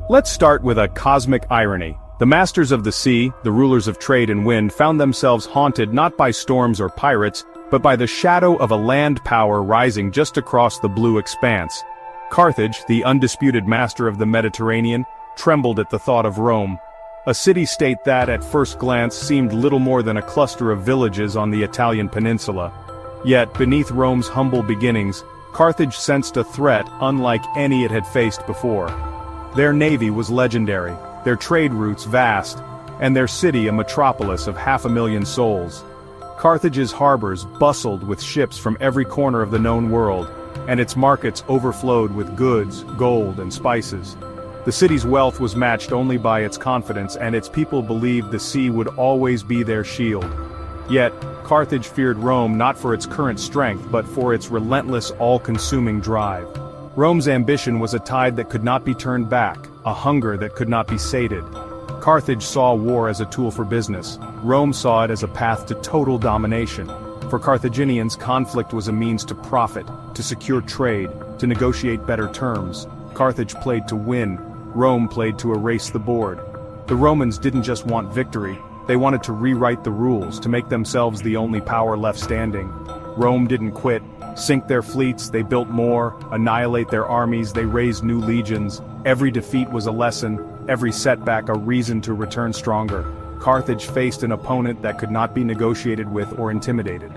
Let's start with a cosmic irony. The masters of the sea, the rulers of trade and wind, found themselves haunted not by storms or pirates, but by the shadow of a land power rising just across the blue expanse. Carthage, the undisputed master of the Mediterranean, trembled at the thought of Rome, a city-state that, at first glance, seemed little more than a cluster of villages on the Italian peninsula. Yet, beneath Rome's humble beginnings, Carthage sensed a threat unlike any it had faced before. Their navy was legendary, their trade routes vast, and their city a metropolis of 500,000 souls. Carthage's harbors bustled with ships from every corner of the known world, and its markets overflowed with goods, gold, and spices. The city's wealth was matched only by its confidence, and its people believed the sea would always be their shield. Yet, Carthage feared Rome not for its current strength but for its relentless, all-consuming drive. Rome's ambition was a tide that could not be turned back, a hunger that could not be sated. Carthage saw war as a tool for business. Rome saw it as a path to total domination. For Carthaginians, conflict was a means to profit, to secure trade, to negotiate better terms. Carthage played to win. Rome played to erase the board. The Romans didn't just want victory, they wanted to rewrite the rules, to make themselves the only power left standing. Rome didn't quit. Sink their fleets, they built more. Annihilate their armies, they raised new legions. Every defeat was a lesson, every setback a reason to return stronger. Carthage faced an opponent that could not be negotiated with or intimidated.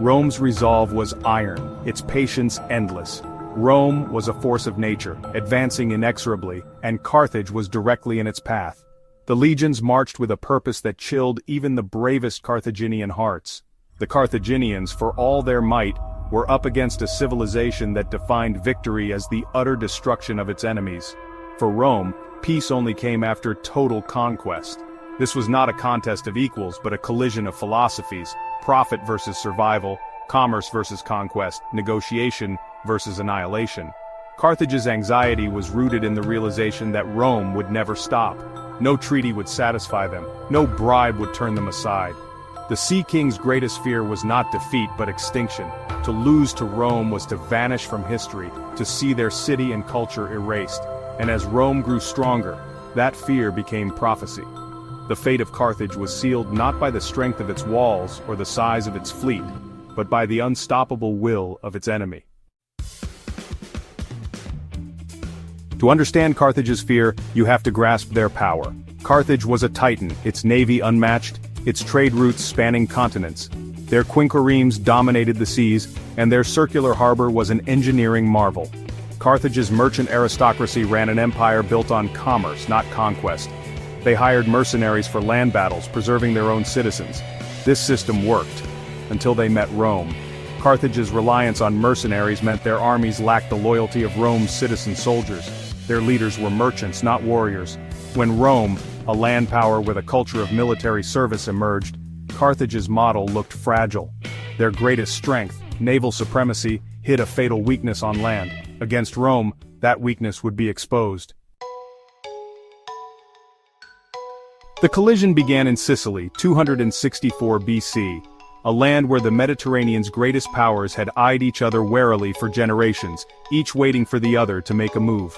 Rome's resolve was iron, its patience endless. Rome was a force of nature, advancing inexorably, and Carthage was directly in its path. The legions marched with a purpose that chilled even the bravest Carthaginian hearts. The Carthaginians, for all their might, were up against a civilization that defined victory as the utter destruction of its enemies. For Rome, peace only came after total conquest. This was not a contest of equals but a collision of philosophies, profit versus survival, commerce versus conquest, negotiation versus annihilation. Carthage's anxiety was rooted in the realization that Rome would never stop. No treaty would satisfy them, no bribe would turn them aside. The Sea King's greatest fear was not defeat but extinction. To lose to Rome was to vanish from history, to see their city and culture erased. And as Rome grew stronger, that fear became prophecy. The fate of Carthage was sealed not by the strength of its walls or the size of its fleet, but by the unstoppable will of its enemy. To understand Carthage's fear, you have to grasp their power. Carthage was a titan, its navy unmatched, its trade routes spanning continents. Their quinquiremes dominated the seas, and their circular harbor was an engineering marvel. Carthage's merchant aristocracy ran an empire built on commerce, not conquest. They hired mercenaries for land battles, preserving their own citizens. This system worked, until they met Rome. Carthage's reliance on mercenaries meant their armies lacked the loyalty of Rome's citizen soldiers. Their leaders were merchants, not warriors. When Rome, a land power with a culture of military service, emerged, Carthage's model looked fragile. Their greatest strength, naval supremacy, hid a fatal weakness on land. Against Rome, that weakness would be exposed. The collision began in Sicily, 264 BC, a land where the Mediterranean's greatest powers had eyed each other warily for generations, each waiting for the other to make a move.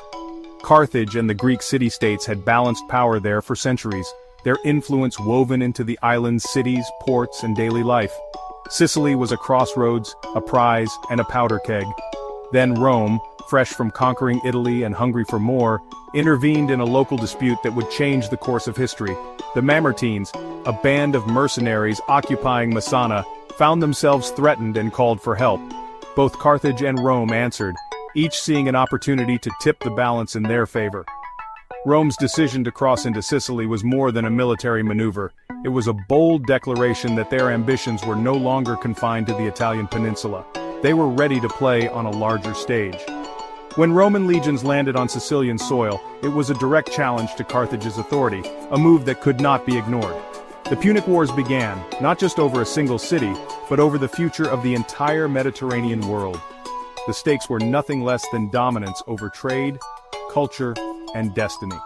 Carthage and the Greek city-states had balanced power there for centuries, their influence woven into the island's cities, ports, and daily life. Sicily was a crossroads, a prize, and a powder keg. Then Rome, fresh from conquering Italy and hungry for more, intervened in a local dispute that would change the course of history. The Mamertines, a band of mercenaries occupying Messana, found themselves threatened and called for help. Both Carthage and Rome answered, each seeing an opportunity to tip the balance in their favor. Rome's decision to cross into Sicily was more than a military maneuver. It was a bold declaration that their ambitions were no longer confined to the Italian peninsula. They were ready to play on a larger stage. When Roman legions landed on Sicilian soil, it was a direct challenge to Carthage's authority, a move that could not be ignored. The Punic Wars began, not just over a single city, but over the future of the entire Mediterranean world. The stakes were nothing less than dominance over trade, culture, and destiny.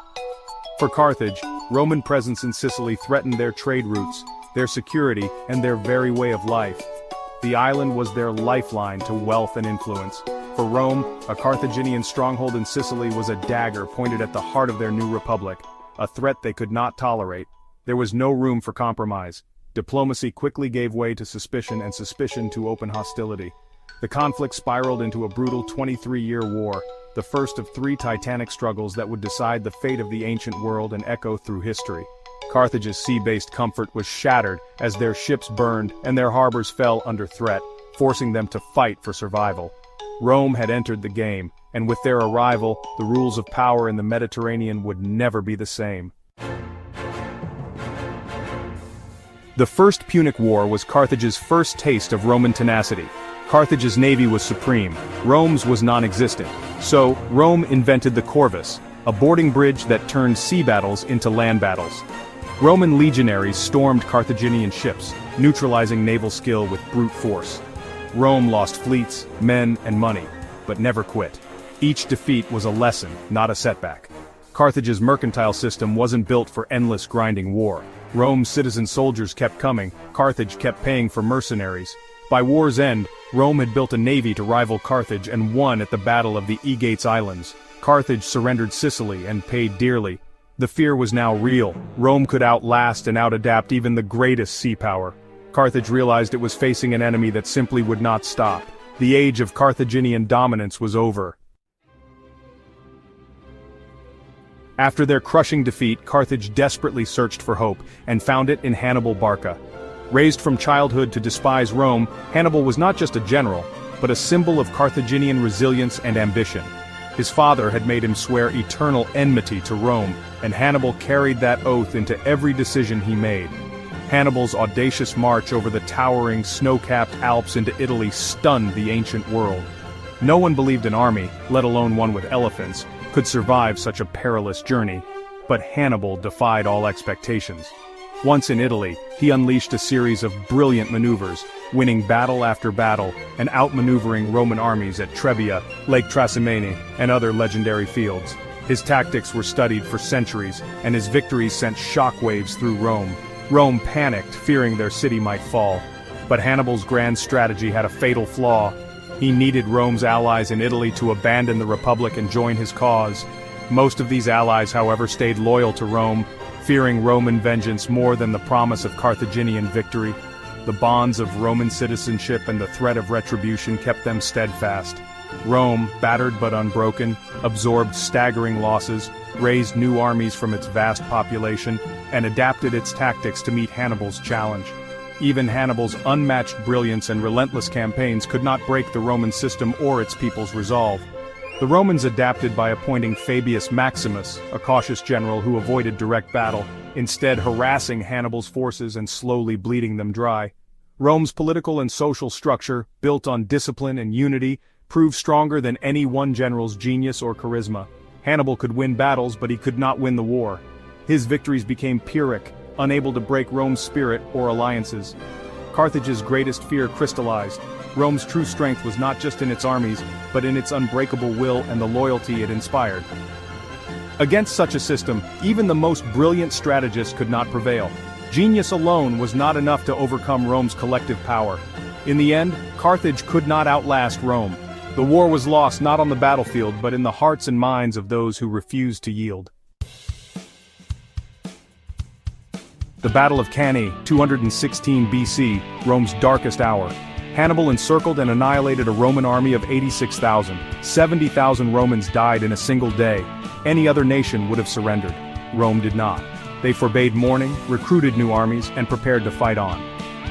For Carthage, Roman presence in Sicily threatened their trade routes, their security, and their very way of life. The island was their lifeline to wealth and influence. For Rome, a Carthaginian stronghold in Sicily was a dagger pointed at the heart of their new republic, a threat they could not tolerate. There was no room for compromise. Diplomacy quickly gave way to suspicion and suspicion to open hostility. The conflict spiraled into a brutal 23-year war, the first of 3 titanic struggles that would decide the fate of the ancient world and echo through history. Carthage's sea-based comfort was shattered as their ships burned and their harbors fell under threat, forcing them to fight for survival. Rome had entered the game, and with their arrival, the rules of power in the Mediterranean would never be the same. The First Punic War was Carthage's first taste of Roman tenacity. Carthage's navy was supreme, Rome's was non-existent. So, Rome invented the corvus, a boarding bridge that turned sea battles into land battles. Roman legionaries stormed Carthaginian ships, neutralizing naval skill with brute force. Rome lost fleets, men, and money, but never quit. Each defeat was a lesson, not a setback. Carthage's mercantile system wasn't built for endless grinding war. Rome's citizen soldiers kept coming, Carthage kept paying for mercenaries. By war's end, Rome had built a navy to rival Carthage and won at the Battle of the Aegates Islands. Carthage surrendered Sicily and paid dearly. The fear was now real. Rome could outlast and outadapt even the greatest sea power. Carthage realized it was facing an enemy that simply would not stop. The age of Carthaginian dominance was over. After their crushing defeat, Carthage desperately searched for hope, and found it in Hannibal Barca. Raised from childhood to despise Rome, Hannibal was not just a general, but a symbol of Carthaginian resilience and ambition. His father had made him swear eternal enmity to Rome, and Hannibal carried that oath into every decision he made. Hannibal's audacious march over the towering, snow-capped Alps into Italy stunned the ancient world. No one believed an army, let alone one with elephants, could survive such a perilous journey, but Hannibal defied all expectations. Once in Italy, he unleashed a series of brilliant maneuvers, winning battle after battle and outmaneuvering Roman armies at Trebia, Lake Trasimene, and other legendary fields. His tactics were studied for centuries, and his victories sent shockwaves through Rome. Rome panicked, fearing their city might fall. But Hannibal's grand strategy had a fatal flaw. He needed Rome's allies in Italy to abandon the Republic and join his cause. Most of these allies, however, stayed loyal to Rome, fearing Roman vengeance more than the promise of Carthaginian victory. The bonds of Roman citizenship and the threat of retribution kept them steadfast. Rome, battered but unbroken, absorbed staggering losses, raised new armies from its vast population, and adapted its tactics to meet Hannibal's challenge. Even Hannibal's unmatched brilliance and relentless campaigns could not break the Roman system or its people's resolve. The Romans adapted by appointing Fabius Maximus, a cautious general who avoided direct battle, instead harassing Hannibal's forces and slowly bleeding them dry. Rome's political and social structure, built on discipline and unity, proved stronger than any one general's genius or charisma. Hannibal could win battles, but he could not win the war. His victories became Pyrrhic, unable to break Rome's spirit or alliances. Carthage's greatest fear crystallized. Rome's true strength was not just in its armies, but in its unbreakable will and the loyalty it inspired. Against such a system, even the most brilliant strategists could not prevail. Genius alone was not enough to overcome Rome's collective power. In the end, Carthage could not outlast Rome. The war was lost not on the battlefield but in the hearts and minds of those who refused to yield. The Battle of Cannae, 216 BC, Rome's darkest hour. Hannibal encircled and annihilated a Roman army of 86,000. 70,000 Romans died in a single day. Any other nation would have surrendered. Rome did not. They forbade mourning, recruited new armies, and prepared to fight on.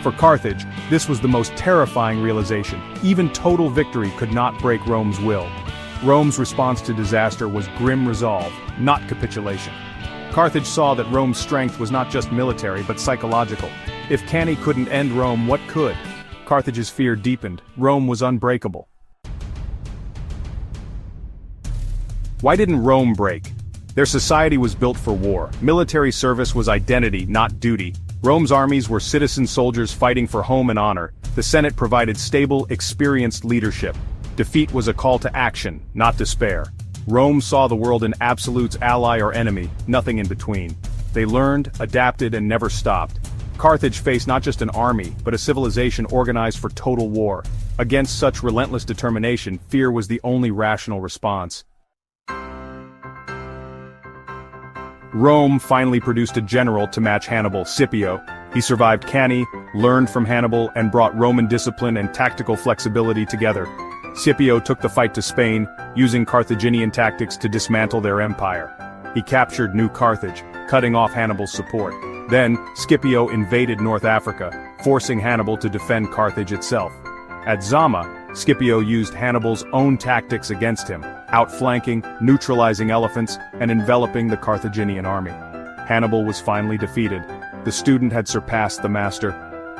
For Carthage, this was the most terrifying realization. Even total victory could not break Rome's will. Rome's response to disaster was grim resolve, not capitulation. Carthage saw that Rome's strength was not just military but psychological. If Cannae couldn't end Rome, what could? Carthage's fear deepened. Rome was unbreakable. Why didn't Rome break? Their society was built for war. Military service was identity, not duty. Rome's armies were citizen soldiers fighting for home and honor. The Senate provided stable, experienced leadership. Defeat was a call to action, not despair. Rome saw the world in absolute's ally or enemy, nothing in between. They learned, adapted, and never stopped. Carthage faced not just an army, but a civilization organized for total war. Against such relentless determination, fear was the only rational response. Rome finally produced a general to match Hannibal, Scipio. He survived Cannae, learned from Hannibal, and brought Roman discipline and tactical flexibility together. Scipio took the fight to Spain, using Carthaginian tactics to dismantle their empire. He captured New Carthage, cutting off Hannibal's support. Then, Scipio invaded North Africa, forcing Hannibal to defend Carthage itself. At Zama, Scipio used Hannibal's own tactics against him, outflanking, neutralizing elephants, and enveloping the Carthaginian army. Hannibal was finally defeated. The student had surpassed the master.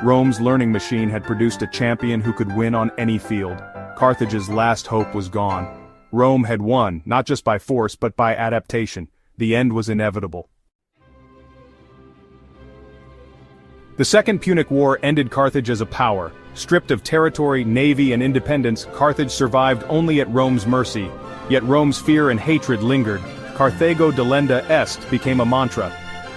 Rome's learning machine had produced a champion who could win on any field. Carthage's last hope was gone. Rome had won, not just by force but by adaptation. The end was inevitable. The Second Punic War ended Carthage as a power. Stripped of territory, navy, and independence, Carthage survived only at Rome's mercy. Yet Rome's fear and hatred lingered. Carthago delenda est became a mantra.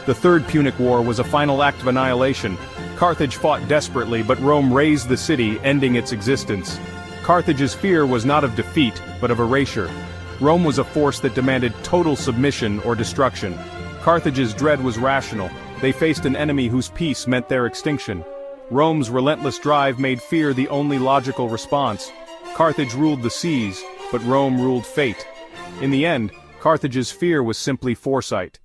The Third Punic War was a final act of annihilation. Carthage fought desperately, but Rome razed the city, ending its existence. Carthage's fear was not of defeat, but of erasure. Rome was a force that demanded total submission or destruction. Carthage's dread was rational. They faced an enemy whose peace meant their extinction. Rome's relentless drive made fear the only logical response. Carthage ruled the seas, but Rome ruled fate. In the end, Carthage's fear was simply foresight.